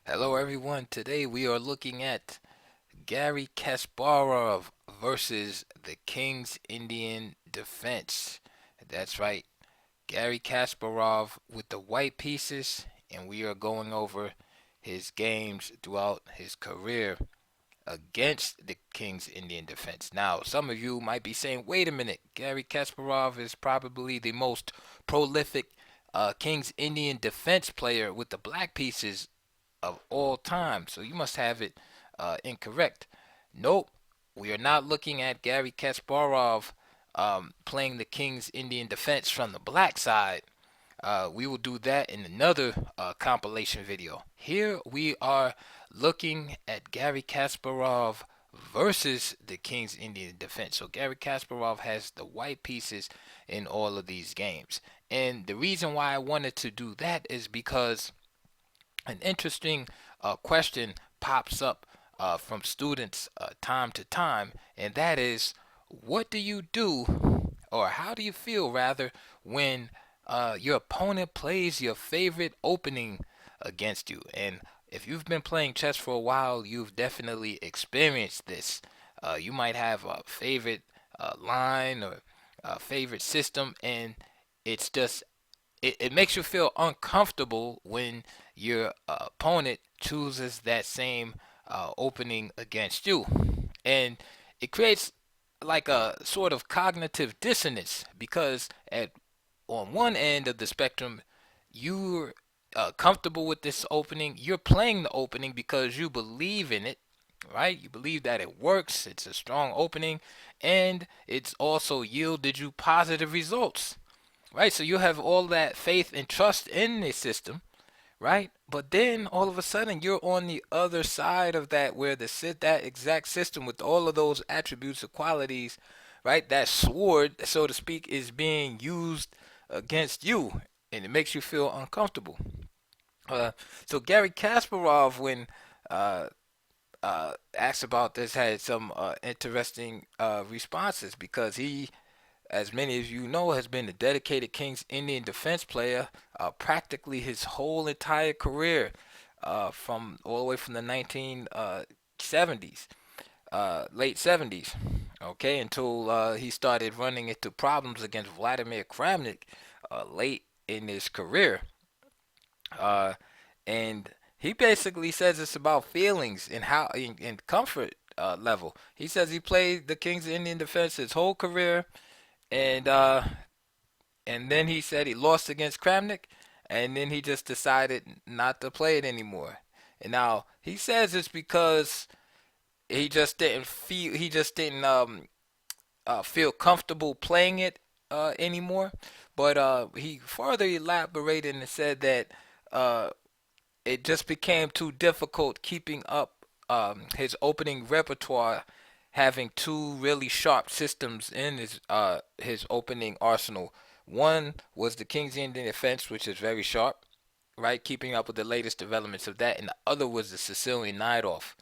Hello everyone. Today we are looking at Garry Kasparov versus the King's Indian defense. That's right. Garry Kasparov with the white pieces, and we are going over his games throughout his career against the King's Indian defense. Now, some of you might be saying, wait a minute, Garry Kasparov is probably the most prolific King's Indian defense player with the black pieces of all time. So you must have it incorrect. Nope, we are not looking at Garry Kasparov playing the King's Indian defense from the black side. We will do that in another compilation video. Here we are looking at Garry Kasparov versus the King's Indian defense. So Garry Kasparov has the white pieces in all of these games. And the reason why I wanted to do that is because an interesting question pops up from students time to time, and that is, what do you do, or how do you feel rather, when your opponent plays your favorite opening against you? And if you've been playing chess for a while, you've definitely experienced this. You might have a favorite line or a favorite system, and it's just it makes you feel uncomfortable when your opponent chooses that same opening against you. And it creates like a sort of cognitive dissonance because at on one end of the spectrum, you're comfortable with this opening. You're playing the opening because you believe in it, right? You believe that it works, it's a strong opening, and it's also yielded you positive results. Right, so you have all that faith and trust in the system, right? But then all of a sudden you're on the other side of that, where that exact system with all of those attributes or qualities, right? That sword, so to speak, is being used against you, and it makes you feel uncomfortable. Uh, so Garry Kasparov, when uh, asked about this, had some interesting responses because he, as many of you know, has been a dedicated King's Indian defense player practically his whole entire career, from all the way from the 1970s, late 70s, okay, until he started running into problems against Vladimir Kramnik late in his career. Uh, and he basically says it's about feelings and how in comfort level. He says he played the King's Indian defense his whole career, and then he said he lost against Kramnik, and then he just decided not to play it anymore. And now he says it's because he just didn't feel comfortable playing it anymore. But he further elaborated and said that uh, it just became too difficult keeping up his opening repertoire, having two really sharp systems in his opening arsenal. One was the King's Indian defense, which is very sharp, right, keeping up with the latest developments of that, and the other was the Sicilian Night Off.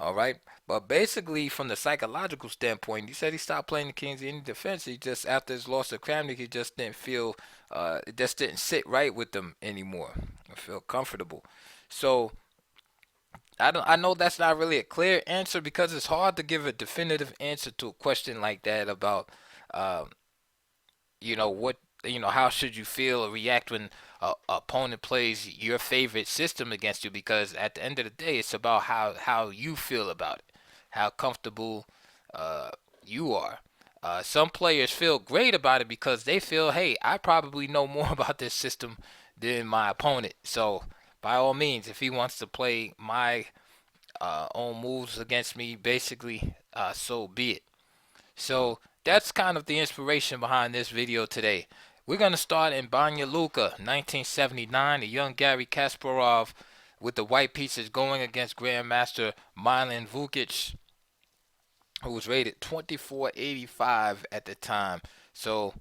All right, but basically, from the psychological standpoint, he said he stopped playing the Kings in defense. He just, after his loss to Kramnik, he just didn't feel, it just didn't sit right with them anymore. I feel comfortable. So I know that's not really a clear answer because it's hard to give a definitive answer to a question like that about, um, what, how should you feel or react when a opponent plays your favorite system against you? Because at the end of the day, it's about how you feel about it, how comfortable uh, you are. Some players feel great about it because they feel, hey, I probably know more about this system than my opponent. So by all means, if he wants to play my own moves against me, basically, so be it. So that's kind of the inspiration behind this video today. We're going to start in Banja Luka, 1979. A young Garry Kasparov with the white pieces going against Grandmaster Milan Vukic, who was rated 2485 at the time. So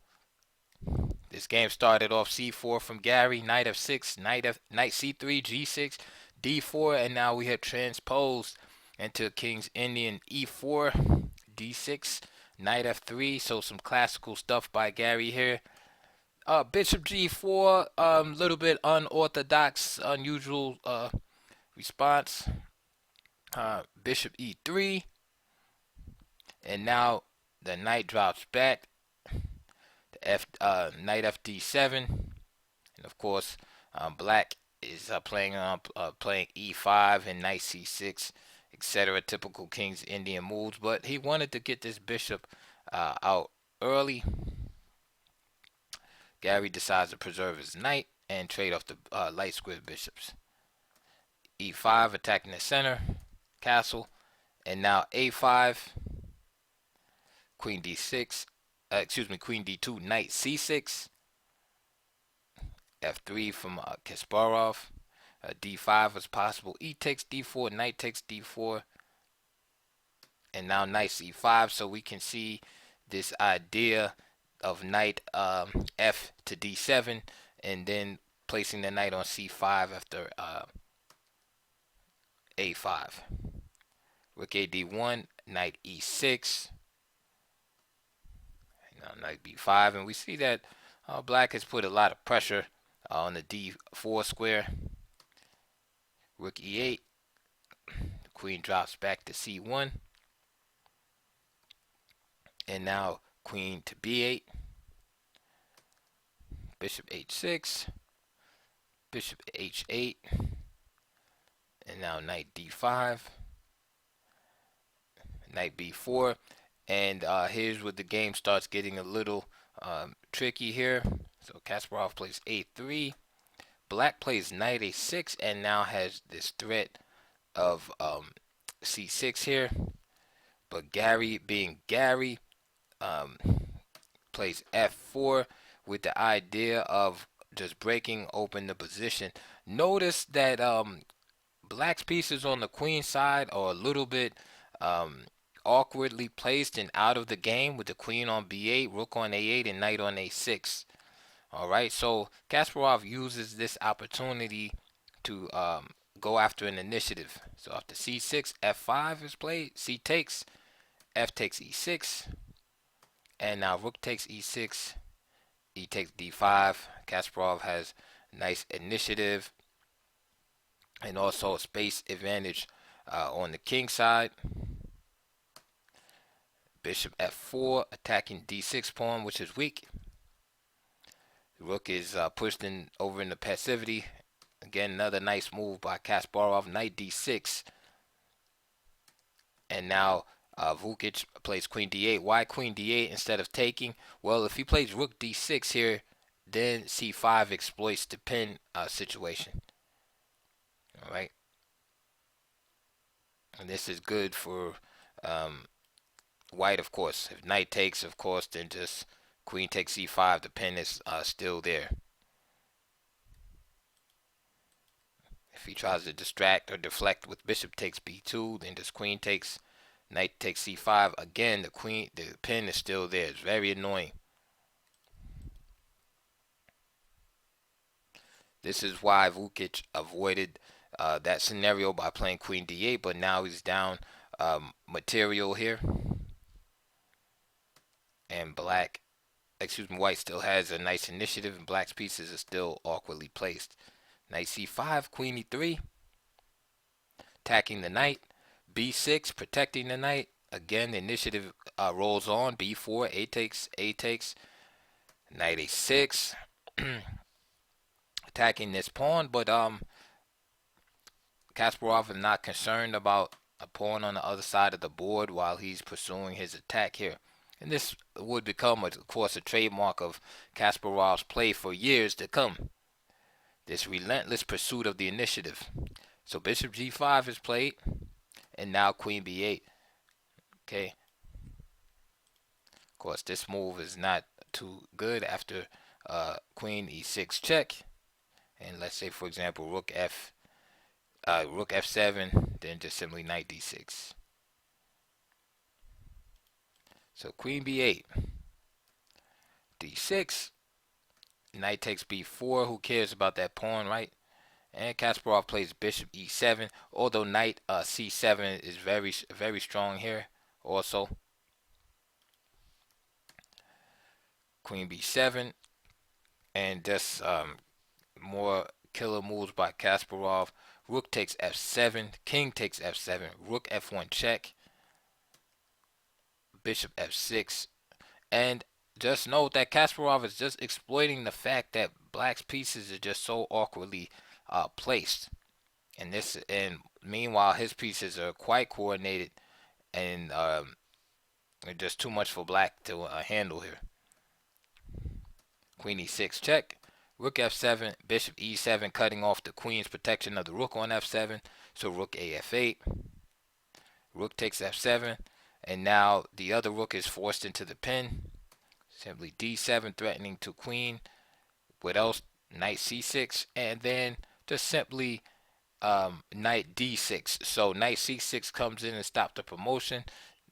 this game started off c4 from Garry, knight f6, knight c3, g6, d4, and now we have transposed into King's Indian e4, d6, knight f3. So some classical stuff by Garry here. Bishop g4, little bit unorthodox, unusual response. Bishop e3, and now the knight drops back. The knight fd7, and of course, black is playing e5 and knight c6, etc. Typical King's Indian moves, but he wanted to get this bishop out early. Garry decides to preserve his knight and trade off the light square bishops. e5 attacking the center castle, and now a5, queen d6, queen d2, knight c6, f3 from Kasparov, d5 was possible, e takes d4, knight takes d4, and now knight c5. So we can see this idea of knight f to d7, and then placing the knight on c5 after a5. Rook a d1, knight e6, now knight b5, and we see that black has put a lot of pressure on the d4 square. Rook e8, the queen drops back to c1, and now queen to b8, bishop h6, bishop h8, and now knight d5, knight b4, and here's where the game starts getting a little tricky here. So Kasparov plays a3, black plays knight a6, and now has this threat of c6 here. But Garry, being Garry, plays f4 with the idea of just breaking open the position. Notice that black's pieces on the queen side are a little bit awkwardly placed and out of the game, with the queen on b8, rook on a8, and knight on a6. Alright, so Kasparov uses this opportunity to go after an initiative. So after c6, f5 is played, c takes, f takes e6, and now rook takes e6, e takes d5. Kasparov has nice initiative and also a space advantage on the king side. Bishop f4, attacking d6 pawn, which is weak. Rook is pushed in over into passivity. Again, another nice move by Kasparov. Knight d6, and now Vukic plays queen d8. Why queen d8 instead of taking? Well, if he plays rook d6 here, then c5 exploits the pin situation. All right, and this is good for white, of course. If knight takes, of course, then just queen takes c5. The pin is still there. If he tries to distract or deflect with bishop takes b2, then just queen takes, knight takes c5. Again, the pin is still there. It's very annoying. This is why Vukic avoided that scenario by playing queen d8, but now he's down material here. And white still has a nice initiative, and black's pieces are still awkwardly placed. Knight c5, queen e3, attacking the knight. b6, protecting the knight. Again, the initiative rolls on. b4, a takes, knight a6, attacking this pawn. But Kasparov is not concerned about a pawn on the other side of the board while he's pursuing his attack here. And this would become, of course, a trademark of Kasparov's play for years to come. This relentless pursuit of the initiative. So bishop g5 is played, and now queen b8. Okay. Of course, this move is not too good after queen e6 check. And let's say, for example, rook f7, then just simply knight d6. So queen b8, d6, knight takes b4. Who cares about that pawn, right? And Kasparov plays bishop e7. Although knight c7 is very strong here. Also, queen b7, and just more killer moves by Kasparov. Rook takes f7, king takes f7, rook f1 check, bishop f6. And just note that Kasparov is just exploiting the fact that black's pieces are just so awkwardly placed. And meanwhile, his pieces are quite coordinated and just too much for black to handle here. Queen e6 check. Rook f7, bishop e7, cutting off the queen's protection of the rook on f7. So rook af8. Rook takes f7. And now the other rook is forced into the pin. Simply d7, threatening to queen. What else? Knight c6. And then just simply knight d6. So knight c6 comes in and stops the promotion.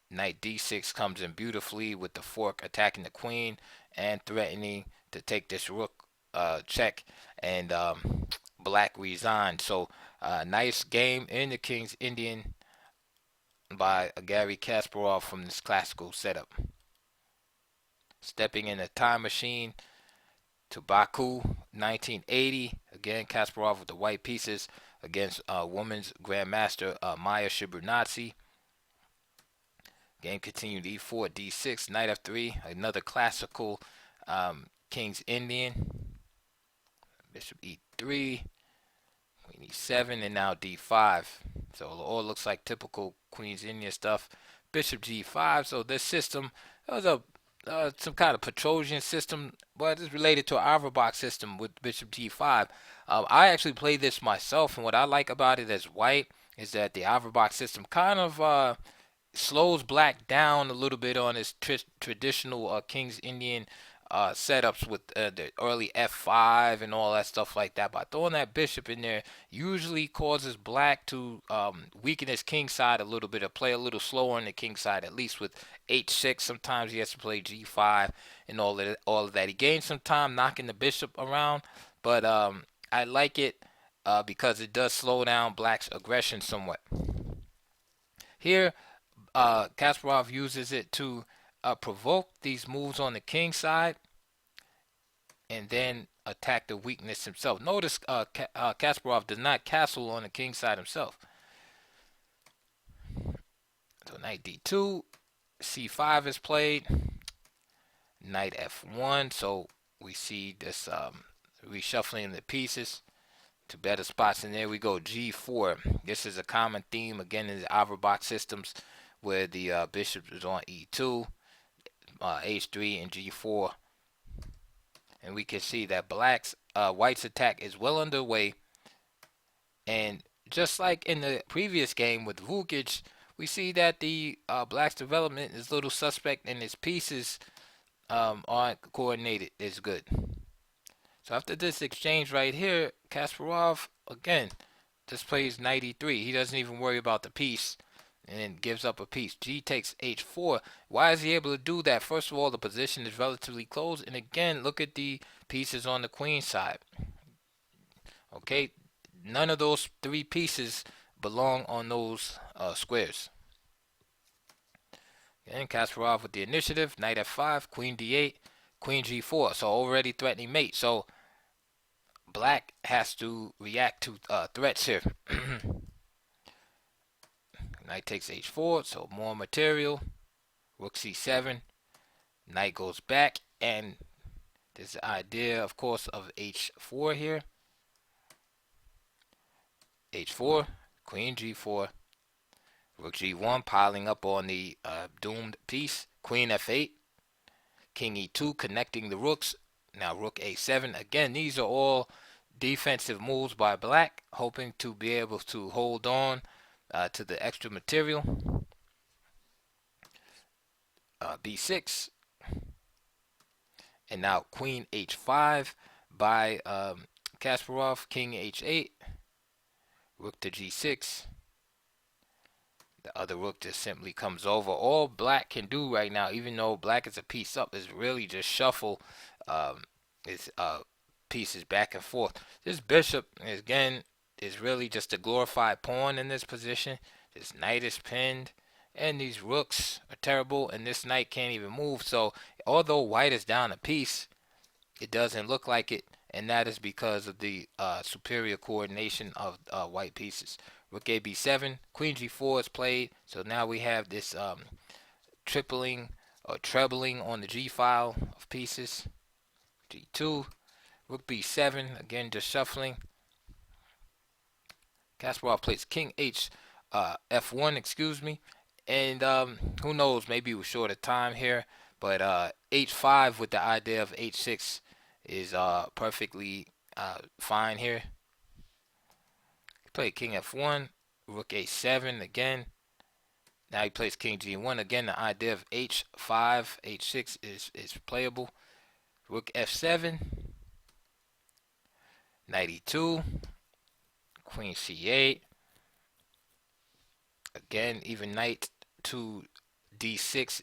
Knight d6 comes in beautifully with the fork attacking the queen and threatening to take this rook check, and black resigned. So nice game in the King's Indian by Garry Kasparov from this classical setup. Stepping in a time machine to Baku, 1980. Again, Kasparov with the white pieces against women's grandmaster Maya Shiburnadze. Game continued e4, d6, knight f3, another classical King's Indian. Bishop e3, queen e7, and now d5. So it all looks like typical Queen's Indian stuff. Bishop g5. So this system was some kind of Petrosian system, but it's related to an Averbach system with Bishop g5. I actually played this myself, and what I like about it as white is that the Averbach system kind of slows black down a little bit on his traditional King's Indian setups with the early f5 and all that stuff like that. By throwing that bishop in there usually causes black to weaken his king side a little bit, or play a little slower on the king side, at least with h6. Sometimes he has to play g5 and all of that. He gains some time knocking the bishop around, but I like it because it does slow down black's aggression somewhat. Here, Kasparov uses it to provoke these moves on the king side and then attack the weakness himself. Notice Kasparov does not castle on the king side himself. So knight d2, c5 is played, knight f1. So we see this reshuffling the pieces to better spots, and there we go, g4. This is a common theme again in the Averbach systems, where the bishop is on e2, h3, and g4. And we can see that white's attack is well underway. And just like in the previous game with Vukic, we see that the black's development is a little suspect, and his pieces aren't coordinated as good. So after this exchange right here, Kasparov again just plays knight e3. He doesn't even worry about the piece, and then gives up a piece. G takes h4. Why is he able to do that? First of all, the position is relatively close, and again, look at the pieces on the queen side. Okay, none of those three pieces belong on those squares. And Kasparov with the initiative, knight f5, queen d8, queen g4. So already threatening mate. So black has to react to threats here. Knight takes h4, so more material. Rook c7. Knight goes back, and there's the idea, of course, of h4 here. h4, queen g4, rook g1, piling up on the doomed piece. Queen f8, king e2, connecting the rooks. Now rook a7. Again, these are all defensive moves by black, hoping to be able to hold on to the extra material. b6, and now queen h5 by Kasparov. King h8, rook to g6. The other rook just simply comes over. All black can do right now, even though black is a piece up, is really just shuffle his pieces back and forth. This bishop, again, is really just a glorified pawn in this position. This knight is pinned, and these rooks are terrible, and this knight can't even move. So although white is down a piece, it doesn't look like it, and that is because of the superior coordination of white pieces. Rook a b7, queen g4 is played, so now we have this tripling or trebling on the g file of pieces. g2, rook b7, again just shuffling. Kasparov plays king h f1, excuse me, and who knows, maybe it was short of time here, but h5 with the idea of h6 is perfectly fine here. Play king f1, rook a7 again. Now he plays king g1 again. The idea of h5, h6 is playable. Rook f7, knight e2, queen c8. Again, even knight to d6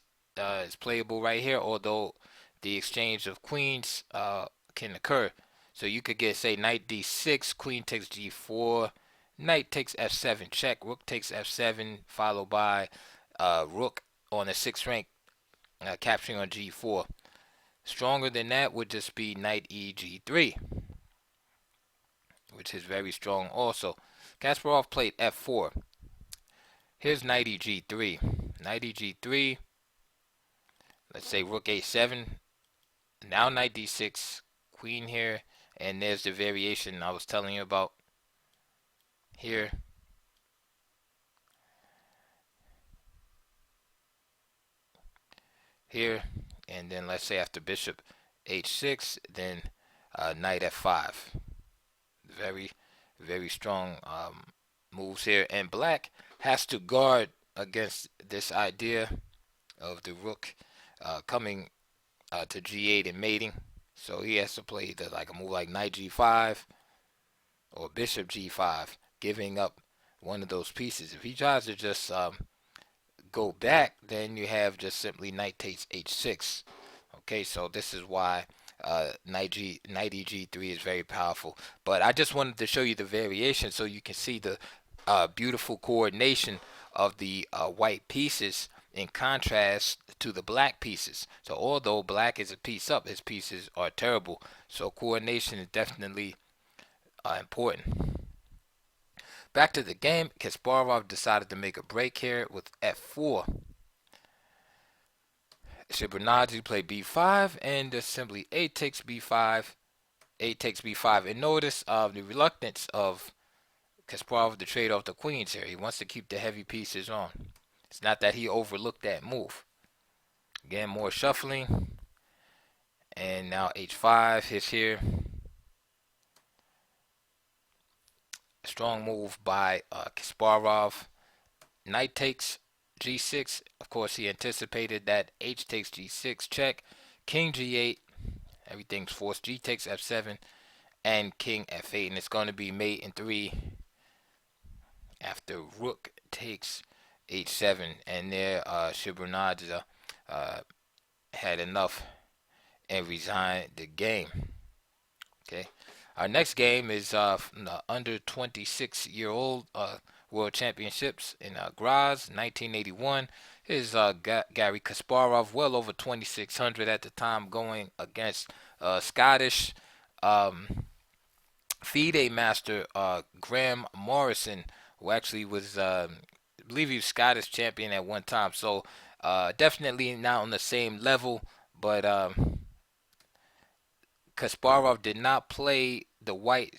is playable right here, although the exchange of queens can occur. So you could get, say, knight d6, queen takes g4, knight takes f7 check, rook takes f7, followed by rook on a 6th rank capturing on g4. Stronger than that would just be knight e g3, which is very strong also. Kasparov played f4. Here's knight e g3. Knight e g3. Let's say rook a7. Now knight d6. Queen here. And there's the variation I was telling you about. Here. Here. And then let's say after bishop h6, then knight f5. Very, very strong moves here. And black has to guard against this idea of the rook coming to g8 and mating. So he has to play either like a move like knight g5 or bishop g5, giving up one of those pieces. If he tries to just go back, then you have just simply knight takes h6. Okay, so this is why knight e g3 is very powerful. But I just wanted to show you the variation so you can see the beautiful coordination of the white pieces in contrast to the black pieces. So although black is a piece up, his pieces are terrible. So coordination is definitely important. Back to the game, Kasparov decided to make a break here with f4. Shibernadze played b5, and just simply a takes b5, a takes b5. And notice the reluctance of Kasparov to trade off the queens here. He wants to keep the heavy pieces on. It's not that he overlooked that move. Again, more shuffling. And now h5 is here. Strong move by Kasparov. Knight takes g6. Of course, he anticipated that h takes g6 check. King g8. Everything's forced. G takes f7. And king f8. And it's going to be mate in 3 after rook takes h7. And there Shibernadze had enough and resigned the game. Okay. Our next game is from the under 26-year-old World Championships in Graz, 1981. Here's Garry Kasparov, well over 2,600 at the time, going against Scottish FIDE master Graham Morrison, who actually was, I believe he was Scottish champion at one time. So definitely not on the same level, but Kasparov did not play the white.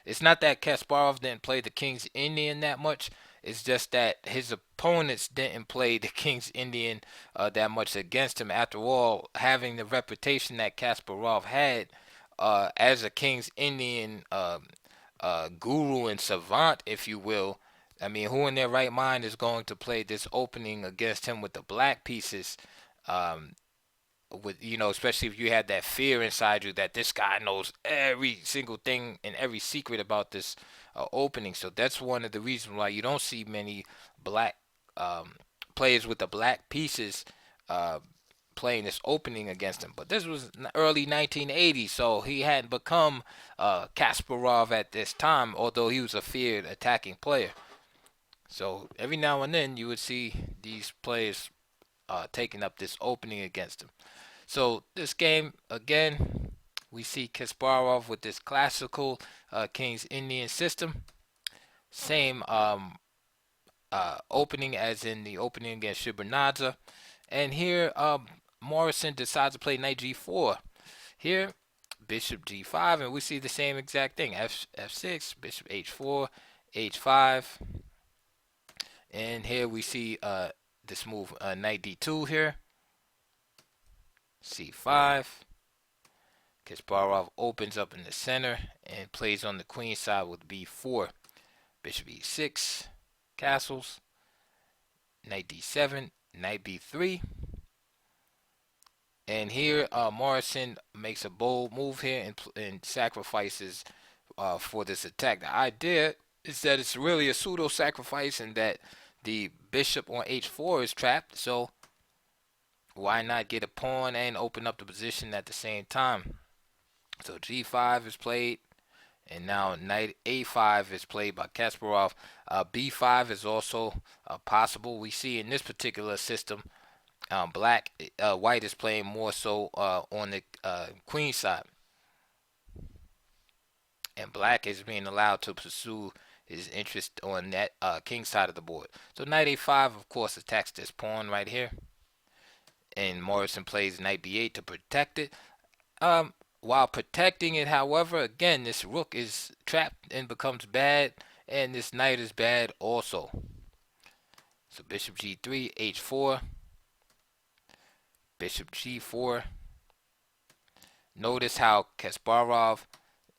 It's not that Kasparov didn't play the King's Indian that much. It's just that his opponents didn't play the King's Indian that much against him. After all, having the reputation that Kasparov had as a King's Indian guru and savant, if you will, I mean, who in their right mind is going to play this opening against him with the black pieces? With, you know, especially if you had that fear inside you that this guy knows every single thing and every secret about this opening. So that's one of the reasons why you don't see many black players with the black pieces playing this opening against him. But this was early 1980s, so he hadn't become Kasparov at this time, although he was a feared attacking player. So every now and then you would see these players taking up this opening against him. So this game, again, we see Kasparov with this classical King's Indian system. Same opening as in the opening against Shibanaza. And here Morrison decides to play knight g4. Here, bishop g5, and we see the same exact thing. F6, bishop h4, h5. And here we see this move, knight d2 here, c5. Kasparov opens up in the center and plays on the queen side with b4. Bishop e6, castles, knight d7, knight b3. And here Morrison makes a bold move here and sacrifices for this attack. The idea is that it's really a pseudo sacrifice and that the bishop on h4 is trapped. So why not get a pawn and open up the position at the same time? So g5 is played, and now knight a5 is played by Kasparov. b5 is also possible. We see in this particular system, white is playing more so on the queen side, and black is being allowed to pursue his interest on that king side of the board. So knight a5, of course, attacks this pawn right here, and Morrison plays knight b8 to protect it. While protecting it, however, again, this rook is trapped and becomes bad, and this knight is bad also. So bishop g3, h4, bishop g4. Notice how Kasparov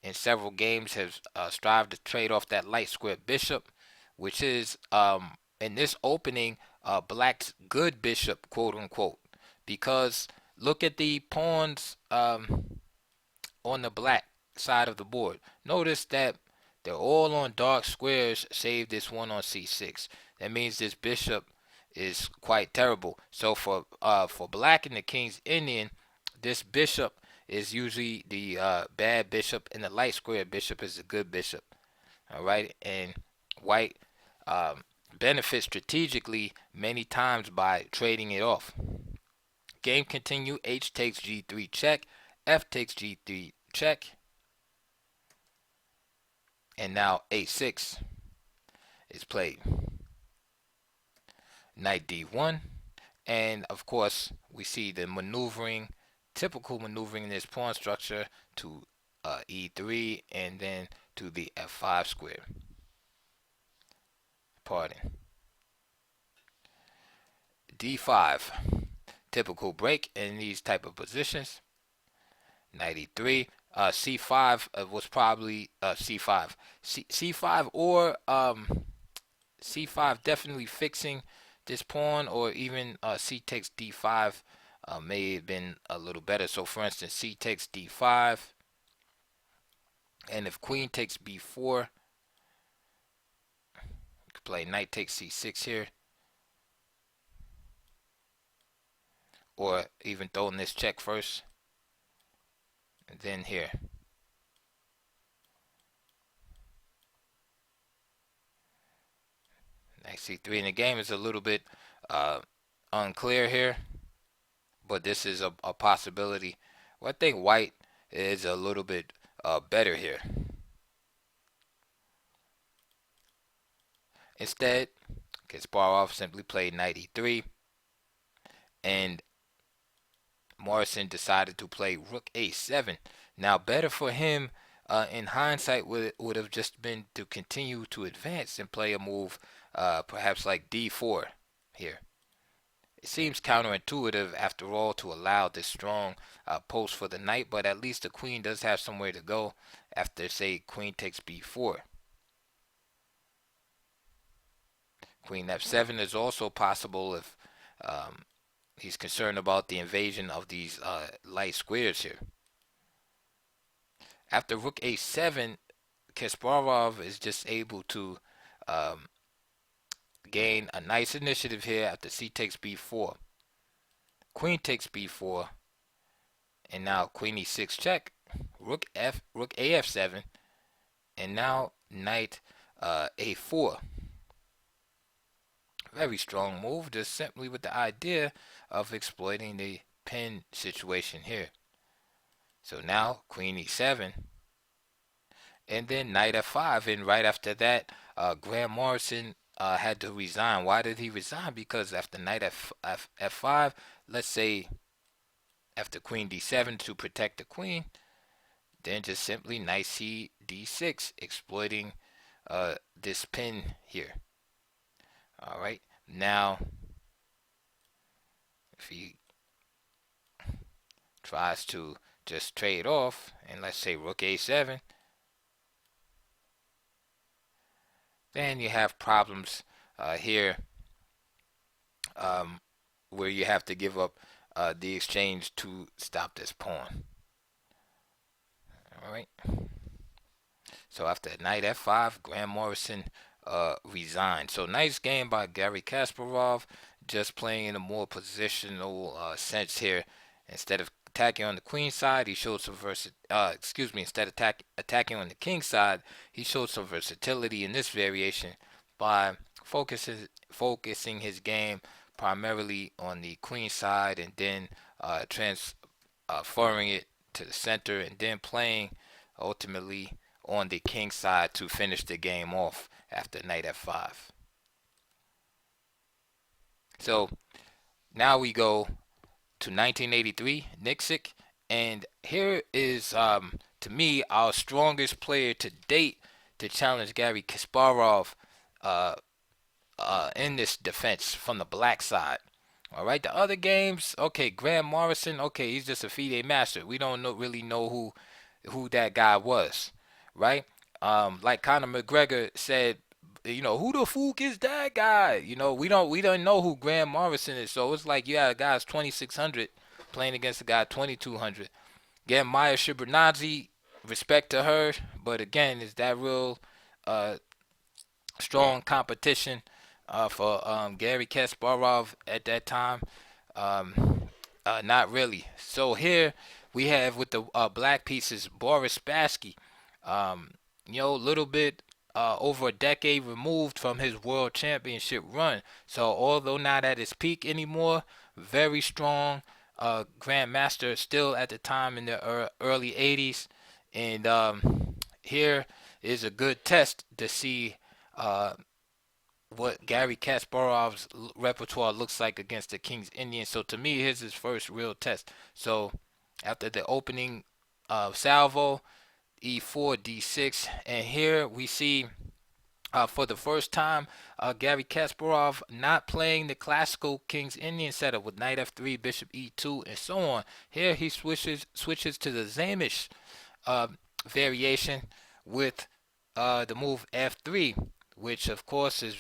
in several games has strived to trade off that light square bishop, which is in this opening black's good bishop, quote unquote, because look at the pawns on the black side of the board. Notice that they're all on dark squares, save this one on c6. That means this bishop is quite terrible. So for black in the King's Indian, this bishop is usually the bad bishop, and the light square bishop is the good bishop. All right, and white benefits strategically many times by trading it off. Game continue. H takes g3 check. F takes g3 check. And now a6 is played. Knight d1. And of course, we see the maneuvering, typical maneuvering in this pawn structure to e3 and then to the f5 square. Pardon. d5. Typical break in these type of positions. Knight e3. c5 was probably c5. C5 or c5 definitely fixing this pawn, or even c takes d5 may have been a little better. So for instance, c takes d5, and if queen takes b4, you could play knight takes c6 here, or even throwing this check first, and then here. Knight c3 in the game is a little bit unclear here, but this is a possibility. Well, I think white is a little bit better here. Instead, Kasparov simply played knight e3, and Morrison decided to play rook a7. Now, better for him in hindsight would have just been to continue to advance and play a move perhaps like d4 here. It seems counterintuitive after all to allow this strong post for the knight, but at least the queen does have somewhere to go after, say, queen takes b4. Queen f7 is also possible if he's concerned about the invasion of these light squares here. After rook a7, Kasparov is just able to gain a nice initiative here after c takes b4. Queen takes b4, and now queen e6 check, rook af7, and now knight a4. Very strong move, just simply with the idea of exploiting the pin situation here. So now queen e7, and then knight f5, and right after that, Graham Morrison had to resign. Why did he resign? Because after knight f5, let's say after queen d7 to protect the queen, then just simply knight c d6, exploiting this pin here. All right, now if he tries to just trade off, and let's say rook a7, then you have problems here, um, where you have to give up the exchange to stop this pawn. All right. So after knight f5, Graham Morrison resigned. So nice game by Garry Kasparov, just playing in a more positional sense here. Instead of attacking on the queen side, he showed some instead of attacking on the king side, he showed some versatility in this variation by focusing his game primarily on the queen side, and then transferring it to the center, and then playing ultimately on the king side to finish the game off after knight f5. So now we go to 1983, Nixick, and here is, to me, our strongest player to date to challenge Garry Kasparov uh, in this defense from the black side. All right, the other games, okay, Graham Morrison, okay, he's just a FIDE master. We don't really know who that guy was, right? Like Conor McGregor said, who the fuck is that guy? We don't know who Graham Morrison is. So it's like you had a guy's 2600 playing against a guy 2200. Again, Maya Shibernadze, respect to her, but again, is that real uh, strong competition for Garry Kasparov at that time? Not really. So here we have with the black pieces Boris Spassky, um, little bit over a decade removed from his world championship run. So although not at his peak anymore, very strong grandmaster still at the time in the early 80s. And here is a good test to see uh, what Garry Kasparov's repertoire looks like against the King's Indians. So to me, here's his first real test. So after the opening salvo, e4, d6, and here we see for the first time Garry Kasparov not playing the classical King's Indian setup with knight f3, bishop e2, and so on. Here he switches to the Zamish uh, variation with the move f3, which of course is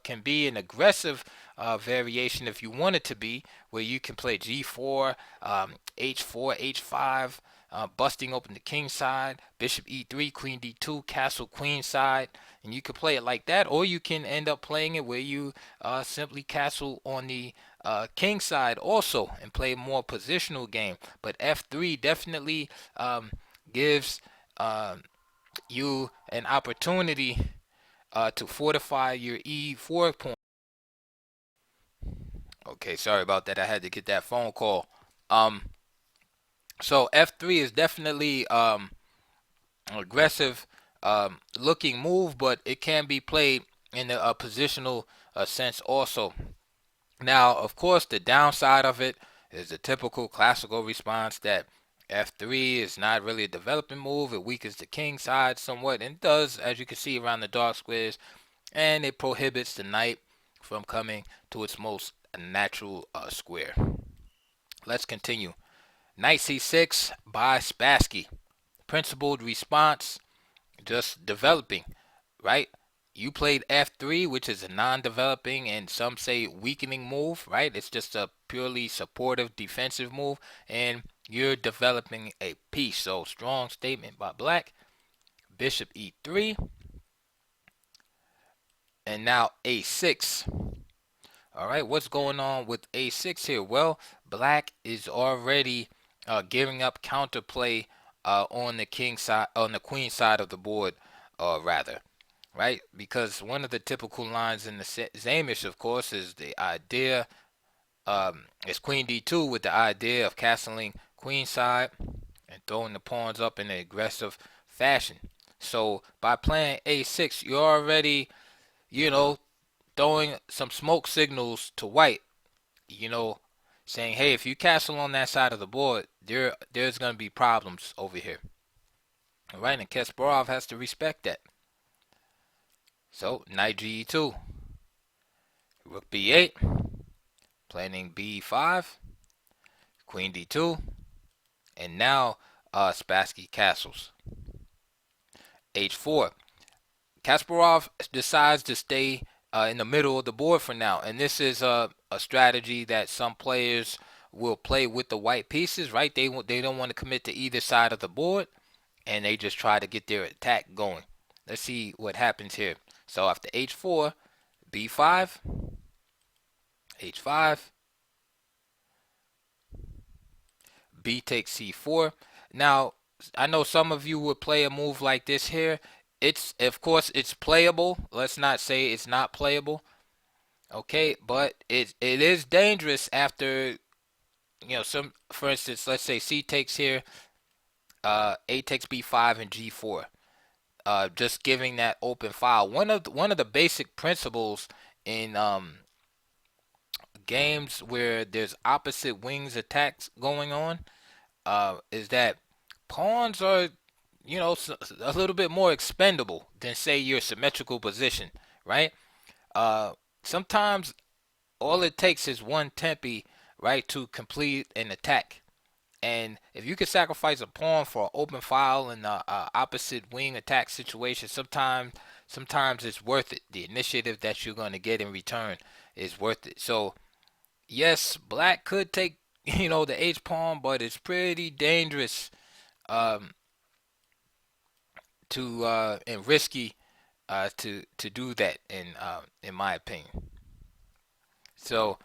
can be an aggressive variation if you want it to be, where you can play g4, h4, h5, busting open the king side, bishop e3, queen d2, castle queen side, and you can play it like that, or you can end up playing it where you simply castle on the king side also and play a more positional game. But f3 definitely gives you an opportunity to fortify your e4 point. Okay, sorry about that. I had to get that phone call. Um, so f3 is definitely aggressive looking move, but it can be played in a positional sense also. Now, of course, the downside of it is the typical classical response that f3 is not really a developing move. It weakens the king side somewhat, and does, as you can see around the dark squares, and it prohibits the knight from coming to its most natural square. Let's continue. Knight c6 by Spassky. Principled response, just developing, right? You played f3, which is a non-developing and some say weakening move, right? It's just a purely supportive defensive move, and you're developing a piece. So strong statement by black. Bishop e3, and now a6. All right, what's going on with a6 here? Well, black is already giving up counterplay on the king side, on the queen side of the board, rather, right? Because one of the typical lines in the Zamish, of course, is the idea, is queen d2 with the idea of castling queen side, and throwing the pawns up in an aggressive fashion. So by playing a6, you're already, you know, throwing some smoke signals to white, you know, saying, hey, if you castle on that side of the board, there's going to be problems over here. All right, and Kasparov has to respect that. So, knight ge2, rook b8, planning b5, queen d2, and now Spassky castles. h4. Kasparov decides to stay in the middle of the board for now, and this is a strategy that some players will play with the white pieces, right? They don't want to commit to either side of the board, and they just try to get their attack going. Let's see what happens here. So after h4, b5, h5, b takes c4. Now, I know some of you would play a move like this here. It's, of course, it's playable. Let's not say it's not playable. Okay, but it is dangerous after, some, for instance, let's say c takes here, a takes b5 and g4. Just giving that open file. One of the basic principles in games where there's opposite wings attacks going on is that pawns are, a little bit more expendable than say your symmetrical position, right? Uh, Sometimes all it takes is one tempi, right, to complete an attack. And if you can sacrifice a pawn for an open file in the opposite wing attack situation, sometimes it's worth it. The initiative that you're going to get in return is worth it. So yes, black could take the H pawn, but it's pretty dangerous um, to and risky to do that in my opinion. So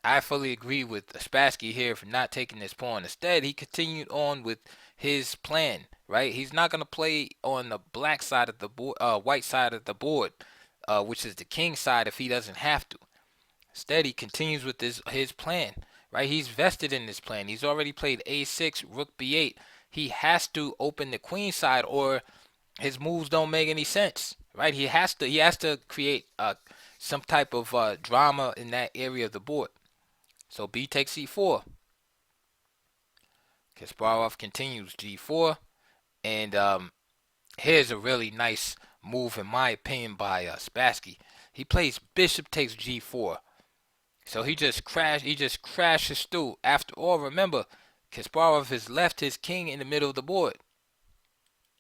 I fully agree with Spassky here for not taking this pawn. Instead, he continued on with his plan. Right, he's not going to play on the black side of the board, white side of the board, which is the king side if he doesn't have to. Instead, he continues with his plan. Right, he's vested in this plan. He's already played a6, rook b8. He has to open the queen side, or his moves don't make any sense. Right, he has to create some type of drama in that area of the board. So b takes c4. Kasparov continues g4, and here's a really nice move in my opinion by Spassky. He plays bishop takes g4. So he just crashes through. After all, remember, Kasparov has left his king in the middle of the board.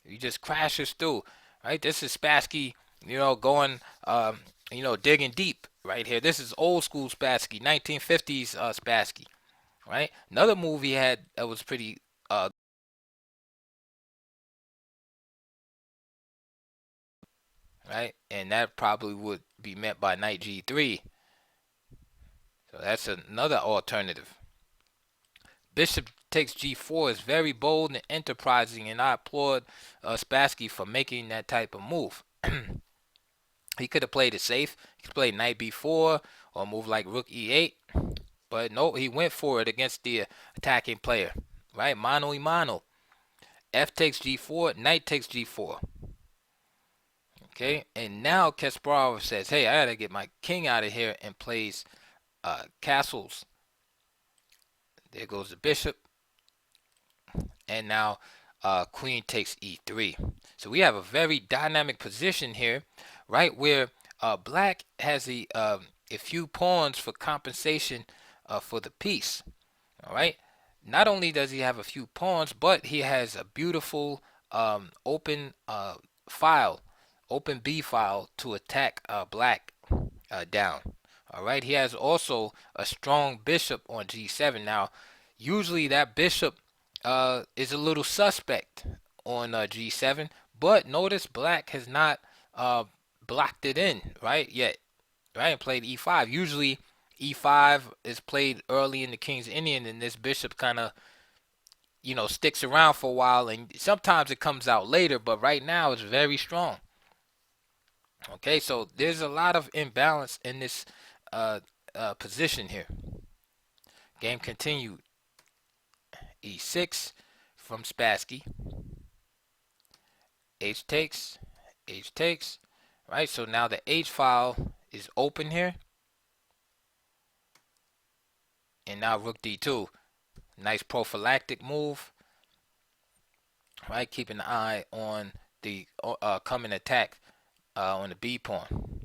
He just crashes through. Right? This is Spassky, going digging deep right here. This is old school Spassky, 1950s Spassky. Right? Another move he had that was pretty right, and that probably would be met by knight g3. So that's another alternative. Bishop takes g4 is very bold and enterprising, and I applaud Spassky for making that type of move. He could have played it safe. He could play knight b4 or a move like rook e8, but no, he went for it against the attacking player. Right, mano y mano. F takes g4, knight takes g4. Okay, and now Kasparov says, hey, I gotta get my king out of here, and plays castles. There goes the bishop, and now queen takes e3. So we have a very dynamic position here, right, where black has a few pawns for compensation for the piece. All right. Not only does he have a few pawns, but he has a beautiful open file, open B file to attack black down. All right. He has also a strong bishop on g7. Now, usually that bishop is a little suspect on g7, but notice black has not blocked it in right yet. Right, and played e5. Usually e5 is played early in the King's Indian, and this bishop kind of sticks around for a while, and sometimes it comes out later, but right now it's very strong. Okay, so there's a lot of imbalance in this position here. Game continued. e6, from Spassky. H takes, H takes. Right, so now the H file is open here. And now rook d2. Nice prophylactic move. Right, keeping an eye on the coming attack on the B pawn.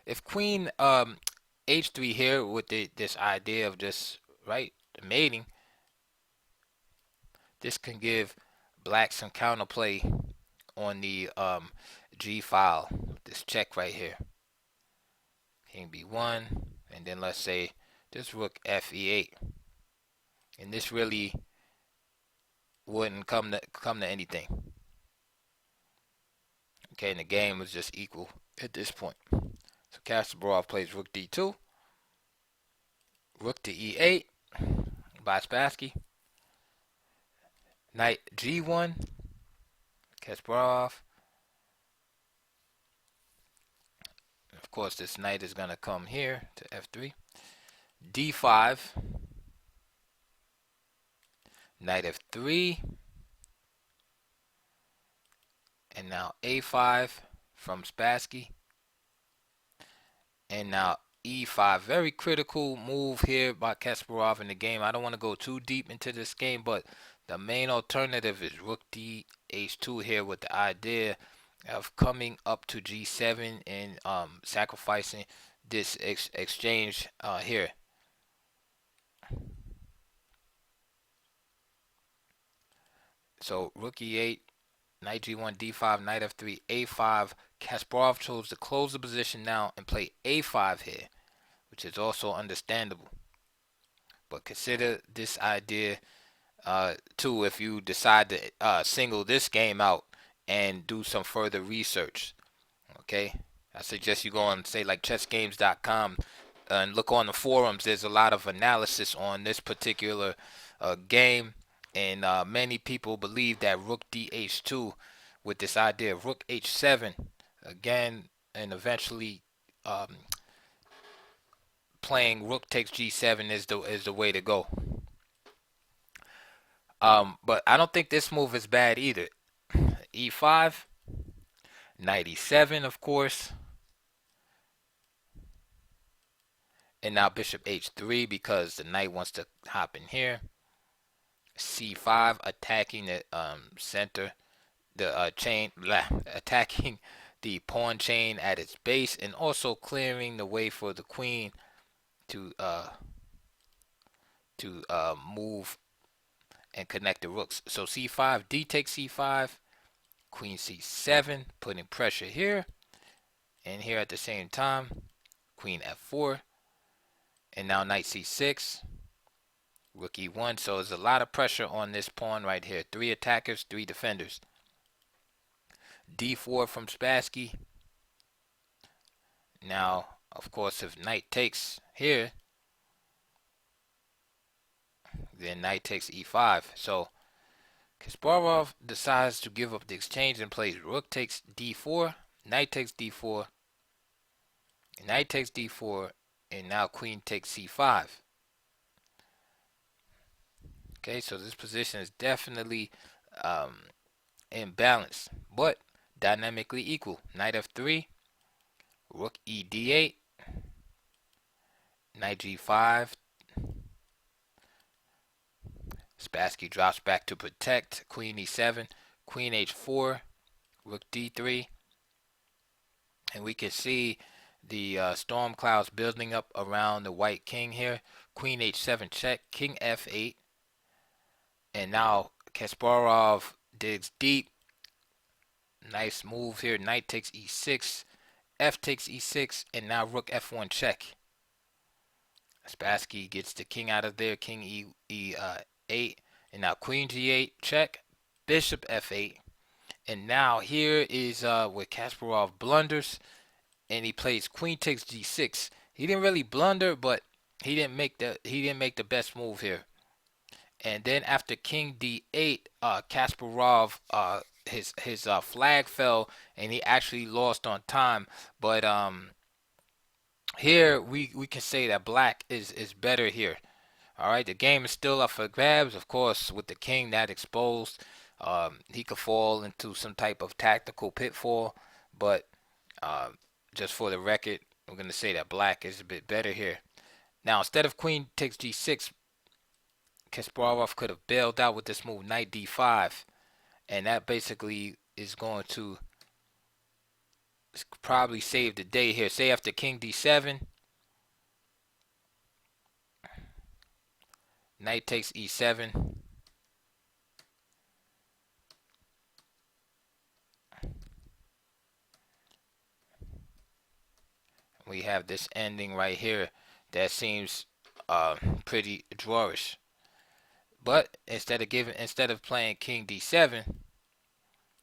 If queen h3 here with this idea of just right mating, this can give black some counterplay on the G file. This check right here. King b1, and then let's say this rook fe8, and this really wouldn't come to anything. Okay, and the game was just equal at this point. So Kasparov plays rook d2, rook to e8 by Spassky, knight g1, Kasparov. Of course, this knight is going to come here to f3, d5, knight f3, and now a5 from Spassky, and now e5. Very critical move here by Kasparov in the game. I don't want to go too deep into this game, but the main alternative is rook d h2 here, with the idea of coming up to g7 and sacrificing this exchange here. So rook e8, knight g1, d5, knight f3, a5. Kasparov chose to close the position now and play a5 here, which is also understandable. But consider this idea too if you decide to single this game out and do some further research. Okay, I suggest you go on, say, like chessgames.com and look on the forums. There's a lot of analysis on this particular game, and many people believe that rook dh2 with this idea of rook h7 again, and eventually playing rook takes g7 is the way to go. But I don't think this move is bad either. e5, knight e7, of course, and now bishop h3 because the knight wants to hop in here. c5, attacking the center, the chain, attacking the pawn chain at its base, and also clearing the way for the queen to move and connect the rooks. So c5, d takes c5, queen c7, putting pressure here and here at the same time. Queen f4, and now knight c6, rook e1. So there's a lot of pressure on this pawn right here. 3 attackers, 3 defenders. d4 from Spassky. Now, of course, if knight takes here, then knight takes e5. So Kasparov decides to give up the exchange and plays rook takes d4, knight takes d4, knight takes d4, and now queen takes c5. Okay, so this position is definitely imbalanced, but dynamically equal. Knight f3, rook e d8, knight g5. Spassky drops back to protect. Queen e7, queen h4, rook d3, and we can see the storm clouds building up around the white king here. Queen h7 check, king f8, and now Kasparov digs deep. Nice move here. Knight takes e6, f takes e6, and now rook f1 check. Spassky gets the king out of there. King e8, and now queen g8 check, bishop f8, and now here is where Kasparov blunders, and he plays queen takes g6. He didn't really blunder, but he didn't make the best move here. And then after king d8, Kasparov his flag fell, and he actually lost on time. But here we can say that black is better here. All right, the game is still up for grabs. Of course, with the king that exposed, he could fall into some type of tactical pitfall. But um, just for the record, we're going to say that black is a bit better here. Now, instead of queen takes g6, Kasparov could have bailed out with this move, knight d5. And that basically is going to probably save the day here. Say after king d7, knight takes e7. We have this ending right here that seems uh, pretty drawish. But instead of playing king d7,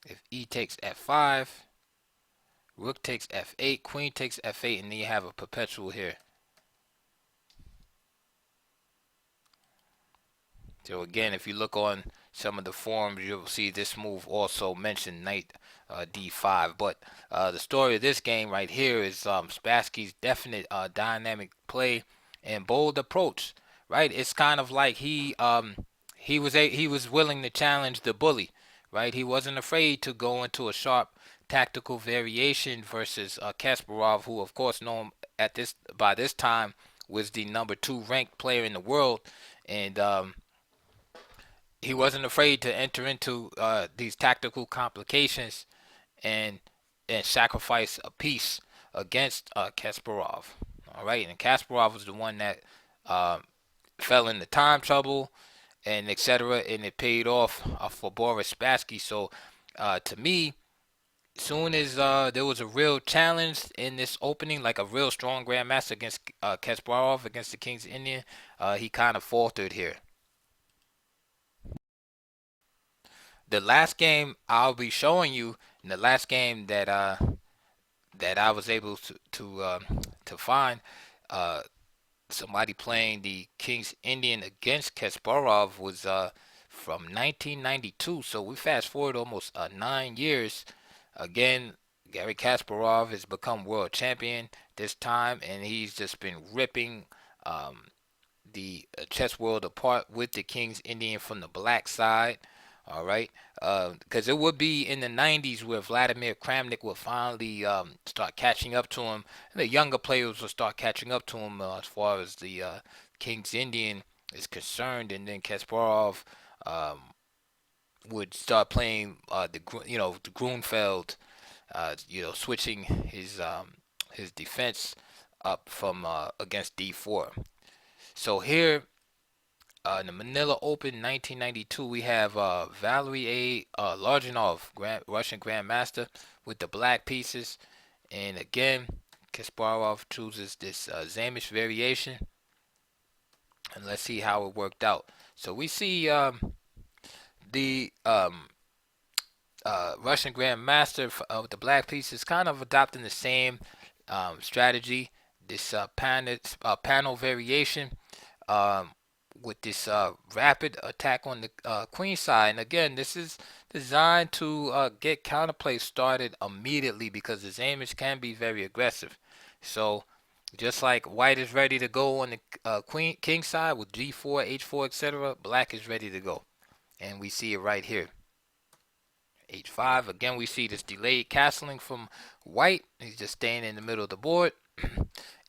if e takes f5, rook takes f8, queen takes f8, and then you have a perpetual here. So again, if you look on some of the forums, you'll see this move also mentioned knight d5. But the story of this game right here is Spassky's definite dynamic play and bold approach. Right, it's kind of like he was willing to challenge the bully. Right, he wasn't afraid to go into a sharp tactical variation versus Kasparov, who of course known at this by this time was the number 2 ranked player in the world, and he wasn't afraid to enter into these tactical complications and sacrifice a piece against Kasparov. All right, and Kasparov was the one that uh, fell into time trouble and etc. And it paid off for Boris Spassky. So to me, soon as there was a real challenge in this opening, like a real strong grandmaster against Kasparov against the King's Indian, he kind of faltered here. The last game I'll be showing you, in the last game that I was able to find, uh, somebody playing the King's Indian against Kasparov was from 1992. So we fast forward almost 9 years. Again, Garry Kasparov has become world champion this time, and he's just been ripping um, the chess world apart with the King's Indian from the black side. All right, because it would be in the 90s where Vladimir Kramnik would finally start catching up to him. And the younger players would start catching up to him as far as the King's Indian is concerned, and then Kasparov um, would start playing the Grunfeld, switching his defense up from against d4. So here in the Manila Open 1992, we have Valery Larginov, Russian Grandmaster, with the black pieces. And again, Kasparov chooses this Zamish variation. And let's see how it worked out. So we see the Russian Grandmaster with the black pieces kind of adopting the same strategy, this panel variation. Um, with this rapid attack on the queen side. And again, this is designed to get counterplay started immediately because the Zamish can be very aggressive. So just like white is ready to go on the queen king side with g4, h4, etc., black is ready to go. And we see it right here. h5. Again, we see this delayed castling from white. He's just staying in the middle of the board.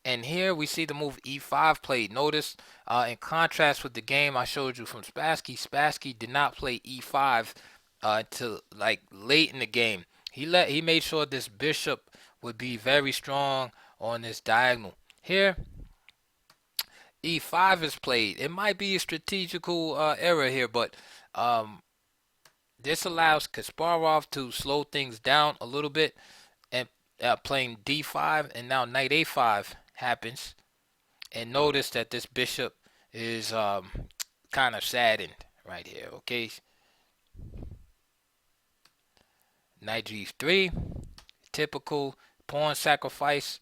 And here we see the move e5 played. Notice, in contrast with the game I showed you from Spassky, Spassky did not play e5 until like late in the game. He made sure this bishop would be very strong on this diagonal. Here, e5 is played. It might be a strategical error here, but this allows Kasparov to slow things down a little bit and playing d5, and now knight a5 happens. And notice that this bishop is kind of saddened right here. Okay, knight g3, typical pawn sacrifice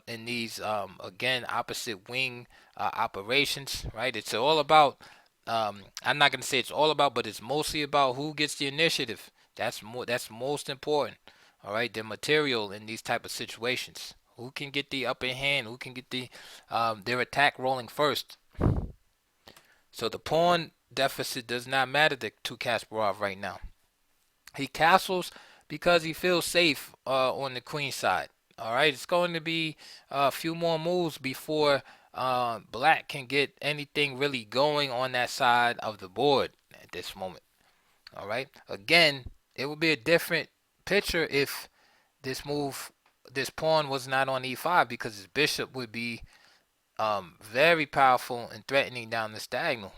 in these again opposite wing operations. Right, it's all about. I'm not gonna say it's all about, but it's mostly about who gets the initiative. That's more. That's most important. All right, the material in these type of situations. Who can get the upper hand? Who can get their attack rolling first? So the pawn deficit does not matter to Kasparov right now. He castles because he feels safe on the queen side. All right, it's going to be a few more moves before black can get anything really going on that side of the board at this moment. All right, again, it would be a different picture if this pawn was not on e5 because his bishop would be very powerful and threatening down the diagonal.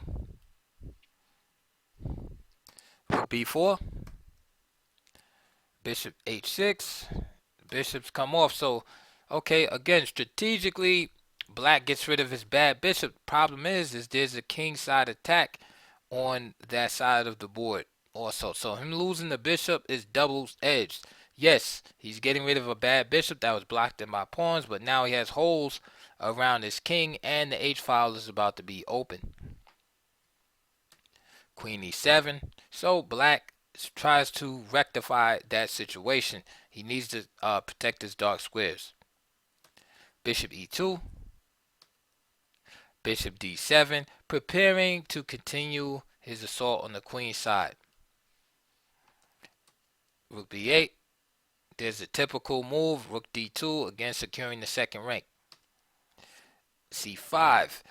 Rook b4, bishop h6, bishops come off. So, okay, again, strategically, black gets rid of his bad bishop. Problem is there's a king side attack on that side of the board also. So him losing the bishop is double-edged. Yes, he's getting rid of a bad bishop that was blocked in my pawns, but now he has holes around his king, and the h-file is about to be open. Queen e7. So black tries to rectify that situation. He needs to protect his dark squares. Bishop e2. Bishop d7, preparing to continue his assault on the queen side. Rook b8. There's a typical move, rook d2, again securing the second rank. c5.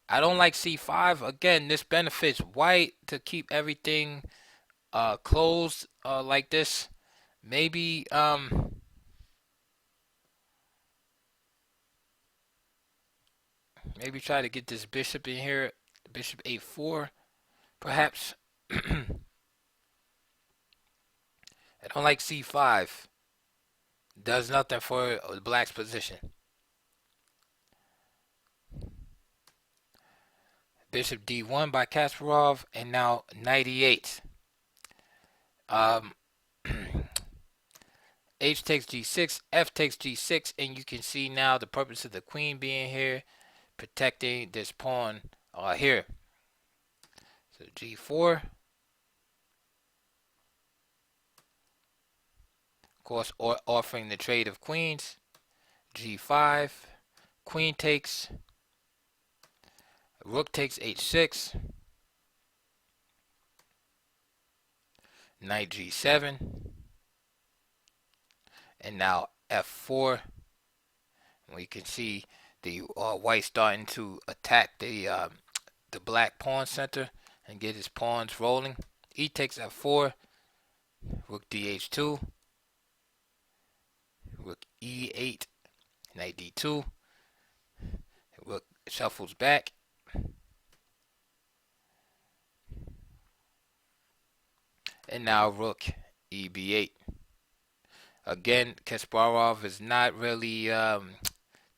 I don't like c5. Again, this benefits white to keep everything closed like this. Maybe maybe try to get this bishop in here. Bishop a4, perhaps. I don't like c5. Does nothing for black's position. Bishop d1 by Kasparov, and now knight e8. H takes g6, F takes g6, and you can see now the purpose of the queen being here, protecting this pawn here. So g4. Of course, offering the trade of queens. g5. Queen takes. Rook takes h6. Knight g7. And now f4. We can see the white starting to attack the black pawn center and get his pawns rolling. E takes f4. Rook dh2. Rook e8. Knight d2. Rook shuffles back. And now rook eb8. Again, Kasparov is not really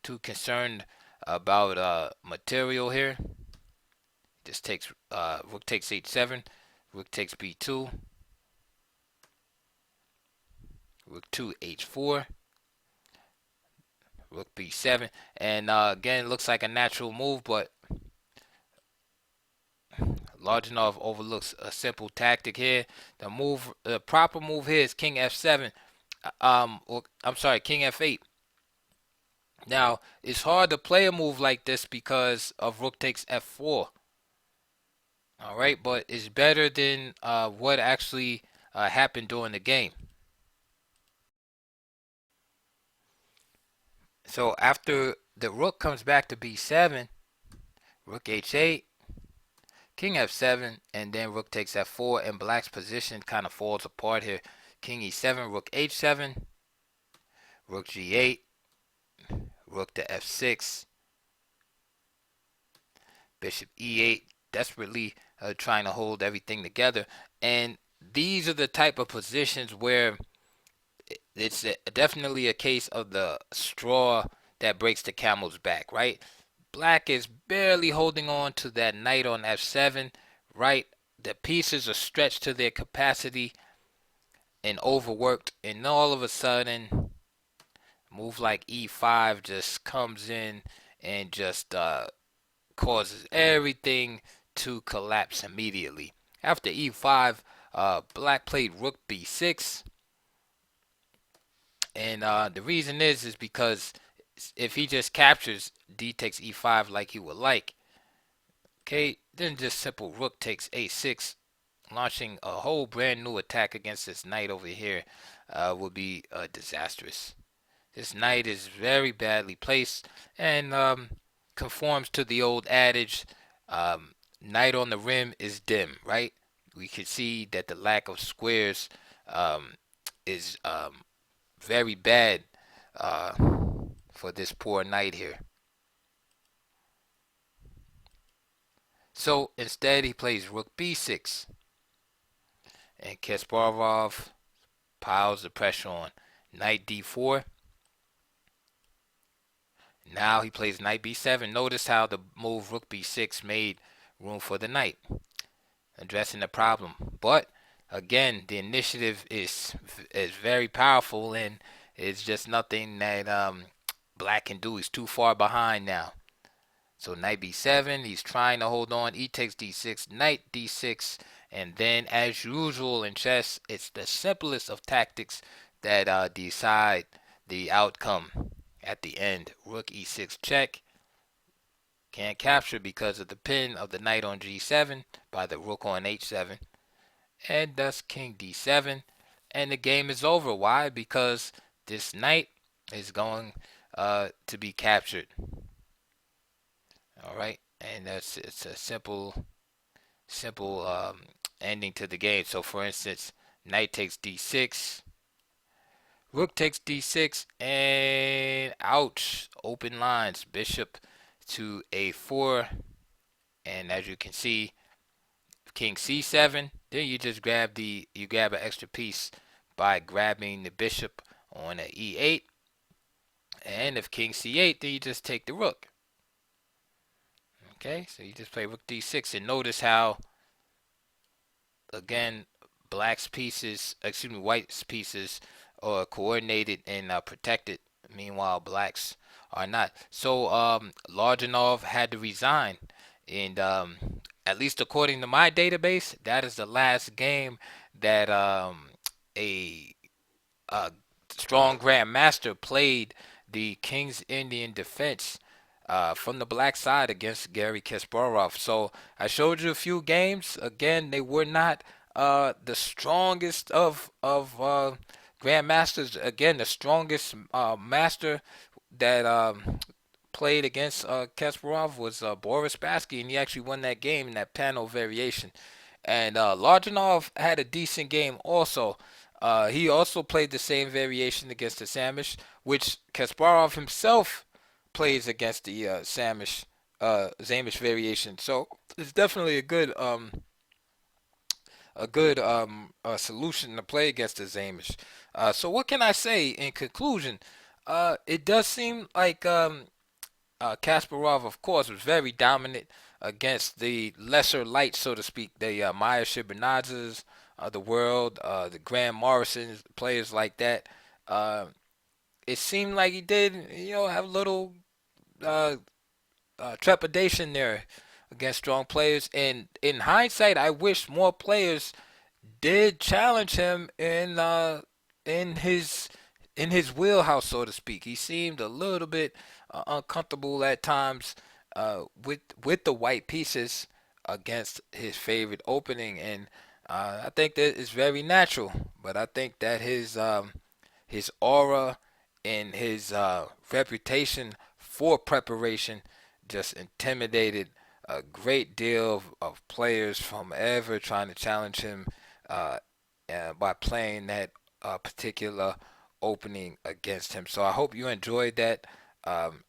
too concerned about material here. Just takes rook takes h7, rook takes b2, rook 2 h4, rook b7, and again, looks like a natural move, but Larginov overlooks a simple tactic here. The proper move here is king f7. I'm sorry, king f8. Now, it's hard to play a move like this because of rook takes f4. All right, but it's better than what actually happened during the game. So after the rook comes back to b7, rook h8, king f7, and then rook takes f4, and black's position kind of falls apart here. King e7, rook h7, rook g8, rook to f6, bishop e8, desperately trying to hold everything together. And these are the type of positions where it's definitely a case of the straw that breaks the camel's back, right? Black is barely holding on to that knight on f7, right? The pieces are stretched to their capacity and overworked, and all of a sudden, a move like e5 just comes in and just causes everything to collapse immediately. After e5, black played rook b6, and the reason is because if he just captures, d takes e5 like he would like, Okay, then just simple rook takes a6, launching a whole brand new attack against this knight over here will be disastrous. This knight is very badly placed and conforms to the old adage, um, knight on the rim is dim, right? We could see that the lack of squares um, is very bad uh, for this poor knight here. So instead, he plays rook b6, and Kasparov piles the pressure on. Knight d4. Now he plays knight b7. Notice how the move rook b6 made room for the knight, addressing the problem. But again, the initiative is very powerful, and it's just nothing that black can do. He's too far behind now. So knight b7, he's trying to hold on. E takes d6, knight d6, and then as usual in chess, it's the simplest of tactics that decide the outcome at the end. Rook e6 check. Can't capture because of the pin of the knight on g7 by the rook on h7. And thus king d7. And the game is over. Why? Because this knight is going to be captured. All right, and it's a simple ending to the game. So for instance, knight takes d6, rook takes d6, and ouch, open lines, bishop to a4, and as you can see, king c7. Then you just grab an extra piece by grabbing the bishop on a e8, and if king c8, then you just take the rook. Okay, so you just play rook d6, and notice how, again, white's pieces are coordinated and protected. Meanwhile, blacks are not. So Larginov had to resign, and at least according to my database, that is the last game that a, a strong grandmaster played the King's Indian defense from the black side against Garry Kasparov. So I showed you a few games. Again, they were not the strongest of grandmasters. Again, the strongest master that played against Kasparov was Boris Spassky, and he actually won that game in that panel variation. And Larginov had a decent game also. He also played the same variation against the Samish, which Kasparov himself plays against the Zamish variation. So it's definitely a good solution to play against the Zamish. So what can I say in conclusion? It does seem like Kasparov, of course, was very dominant against the lesser lights, so to speak, the Maya Shibanazzas of the world, the Graham Morrisons, players like that. It seemed like he did, have a little uh, trepidation there against strong players. And in hindsight, I wish more players did challenge him in his wheelhouse, so to speak. He seemed a little bit uncomfortable at times with the white pieces against his favorite opening, and I think that is very natural. But I think that his aura and his reputation for preparation just intimidated a great deal of players from ever trying to challenge him uh, by playing that particular opening against him. So I hope you enjoyed that um,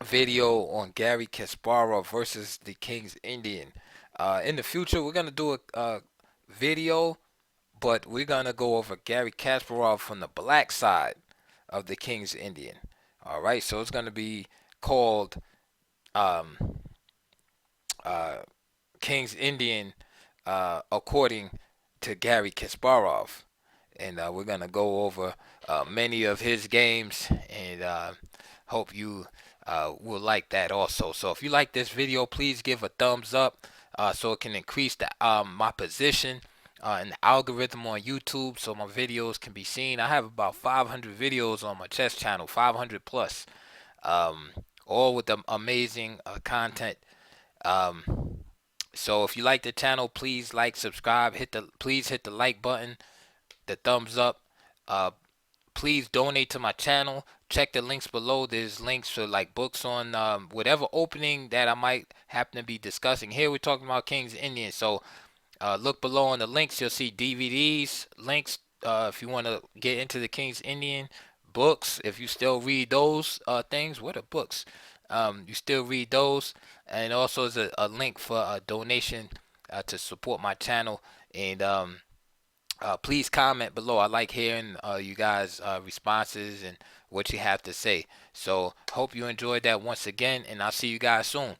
video on Garry Kasparov versus the King's Indian. In the future, we're gonna do a video, but we're gonna go over Garry Kasparov from the black side of the King's Indian. All right, so it's gonna be called um, uh, King's Indian according to Garry Kasparov, and we're gonna go over many of his games, and hope you will like that also. So if you like this video, please give a thumbs up so it can increase my position in the algorithm on YouTube, so my videos can be seen. I have about 500 videos on my chess channel, 500 plus, all with the amazing content Um, so if you like the channel, please like, subscribe, please hit the like button, the thumbs up. Uh, please donate to my channel. Check the links below. There's links for like books on whatever opening that I might happen to be discussing. Here we're talking about Kings Indians. So look below on the links. You'll see DVDs, links if you want to get into the King's Indian, books. If you still read those things, what are books? You still read those, and also there's a link for a donation to support my channel. And please comment below. I like hearing you guys' responses and what you have to say. So hope you enjoyed that once again, and I'll see you guys soon.